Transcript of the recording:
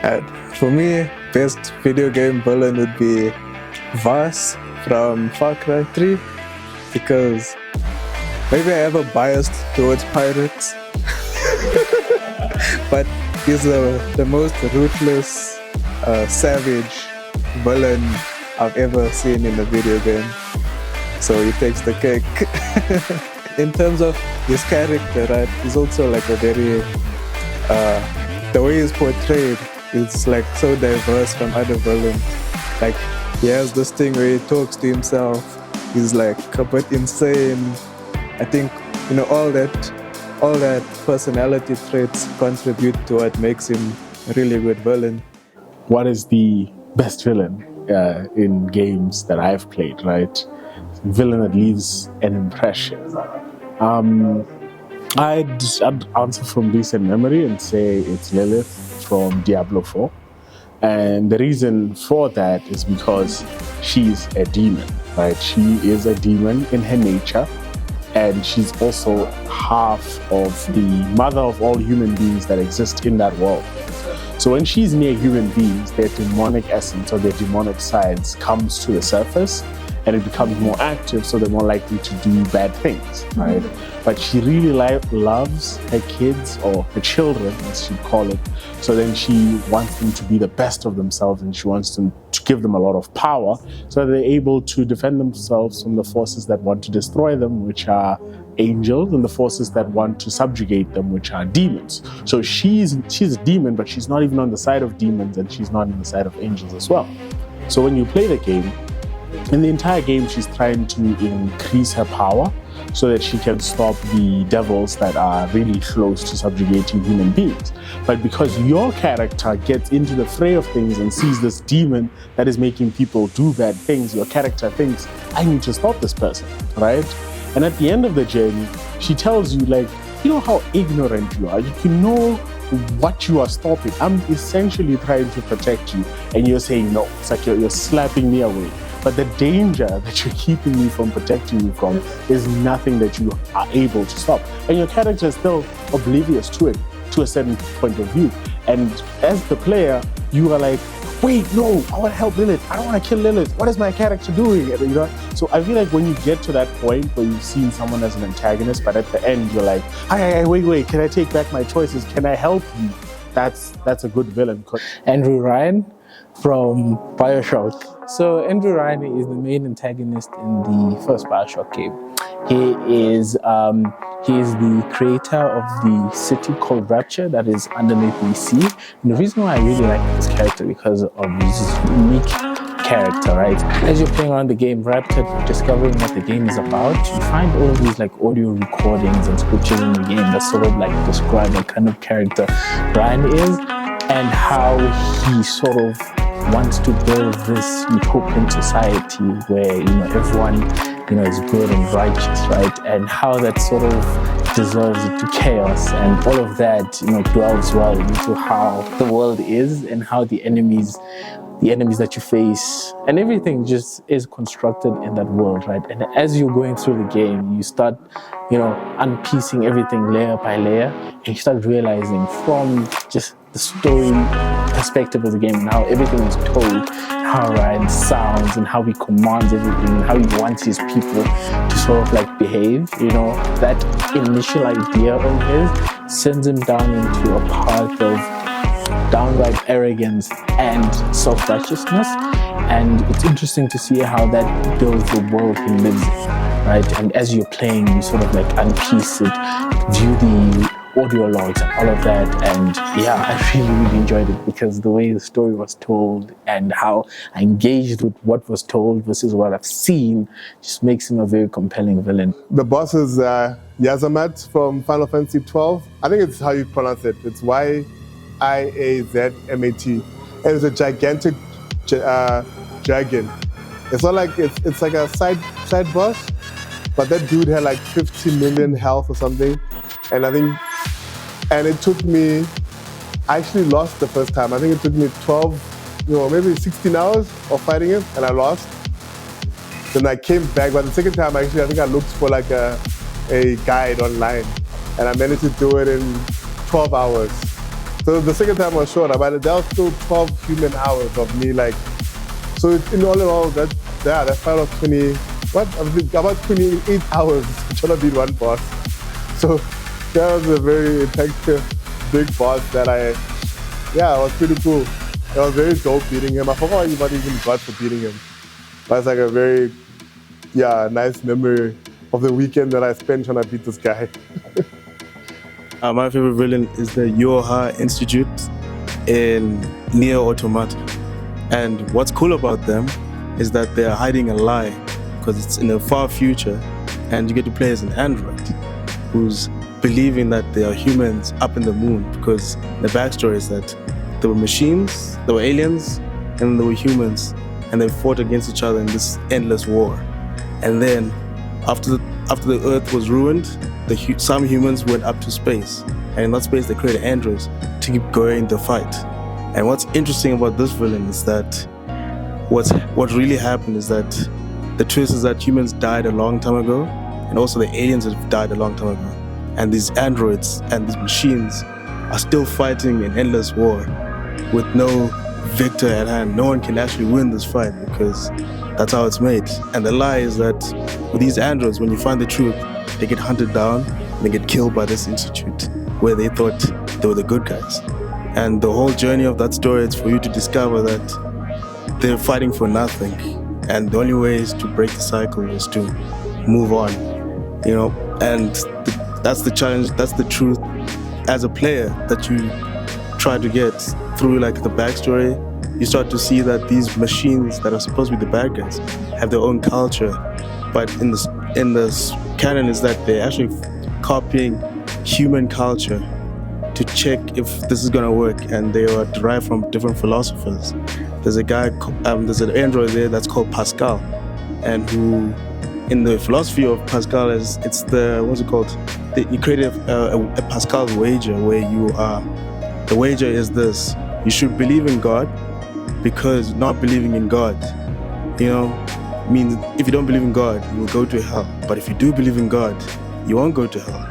And for me, best video game villain would be Vaas from Far Cry 3 because maybe I have a bias towards pirates, but he's the most ruthless, savage villain I've ever seen in a video game. So he takes the cake. In terms of his character, right, he's also like a very, the way he's portrayed is like so diverse from other villains. Like he has this thing where he talks to himself. He's like a bit insane. I think, all that personality traits contribute to what makes him a really good villain. What is the best villain in games that I've played, right? Villain that leaves an impression. I'd answer from recent memory and say it's Lilith from Diablo 4. And the reason for that is because she's a demon, right? She is a demon in her nature, and she's also half of the mother of all human beings that exist in that world. So when she's near human beings, their demonic essence or their demonic sides comes to the surface, and it becomes more active, so they're more likely to do bad things, right? But she really loves her kids, or her children, as she'd call it. So then she wants them to be the best of themselves, and she wants them to give them a lot of power, so that they're able to defend themselves from the forces that want to destroy them, which are angels, and the forces that want to subjugate them, which are demons. So she's a demon, but she's not even on the side of demons, and she's not on the side of angels as well. So when you play the game, in the entire game, she's trying to increase her power so that she can stop the devils that are really close to subjugating human beings. But because your character gets into the fray of things and sees this demon that is making people do bad things, your character thinks, I need to stop this person, right? And at the end of the journey, she tells you, like, you know how ignorant you are. You know what you are stopping. I'm essentially trying to protect you, and you're saying no. It's like you're slapping me away. But the danger that you're keeping me from, protecting you from, is nothing that you are able to stop. And your character is still oblivious to it, to a certain point of view. And as the player, you are like, wait, no, I want to help Lilith. I don't want to kill Lilith. What is my character doing? So I feel like when you get to that point where you've seen someone as an antagonist, but at the end you're like, wait, can I take back my choices? Can I help you? That's a good villain. Andrew Ryan from BioShock. So Andrew Ryan is the main antagonist in the first BioShock game. He is the creator of the city called Rapture that is underneath the sea. And the reason why I really like this character because of his unique character, right? As you're playing around the game, Rapture, discovering what the game is about, you find all of these like audio recordings and scriptures in the game that sort of like describe what kind of character Ryan is and how he sort of wants to build this utopian society where everyone is good and righteous, right? And how that sort of dissolves into chaos, and all of that dwells well into how the world is and how the enemies that you face and everything just is constructed in that world, right? And as you're going through the game, you start unpiecing everything layer by layer, and you start realizing from just the story perspective of the game and how everything is told, how Ryan sounds and how he commands everything and how he wants his people to sort of like behave. That initial idea of his sends him down into a path of downright arrogance and self-righteousness, and it's interesting to see how that builds the world he lives in, right? And as you're playing, you sort of like unpiece it, view the audio logs and all of that, and I really enjoyed it because the way the story was told and how I engaged with what was told versus what I've seen just makes him a very compelling villain. The boss is Yazamat from Final Fantasy XII. I think it's how you pronounce it. It's Yazamat. And it's a gigantic dragon. It's not like it's like a side boss, but that dude had like 50 million health or something, and it took me, I actually lost the first time. I think it took me 12, maybe 16 hours of fighting him, and I lost. Then I came back, but the second time I think I looked for like a guide online, and I managed to do it in 12 hours. So the second time was shorter, but that was still 12 human hours of me like. So in all, that's part of 20. What? I think about 28 hours trying to beat one boss. So that was a very effective big boss that it was pretty cool. It was very dope beating him. I forgot what even got for beating him. But it's like a very, nice memory of the weekend that I spent trying to beat this guy. My favorite villain is the Yoha Institute in Nier Automata. And what's cool about them is that they're hiding a lie because it's in the far future and you get to play as an android who's believing that there are humans up in the moon, because the backstory is that there were machines, there were aliens, and there were humans, and they fought against each other in this endless war. And then after the Earth was ruined, some humans went up to space, and in that space they created androids to keep going the fight. And what's interesting about this villain is that what really happened is that the twist is that humans died a long time ago, and also the aliens have died a long time ago. And these androids and these machines are still fighting an endless war with no victor at hand. No one can actually win this fight because that's how it's made. And the lie is that with these androids, when you find the truth, they get hunted down and they get killed by this institute where they thought they were the good guys. And the whole journey of that story is for you to discover that they're fighting for nothing. And the only way is to break the cycle is to move on, and that's the challenge, that's the truth as a player that you try to get through like the backstory. You start to see that these machines that are supposed to be the bad guys have their own culture, but in this canon is that they're actually copying human culture to check if this is gonna work, and they are derived from different philosophers. There's an android there that's called Pascal, and who in the philosophy of Pascal it's the, what's it called? You created a Pascal's wager where the wager is this: you should believe in God, because not believing in God, means if you don't believe in God, you will go to hell. But if you do believe in God, you won't go to hell.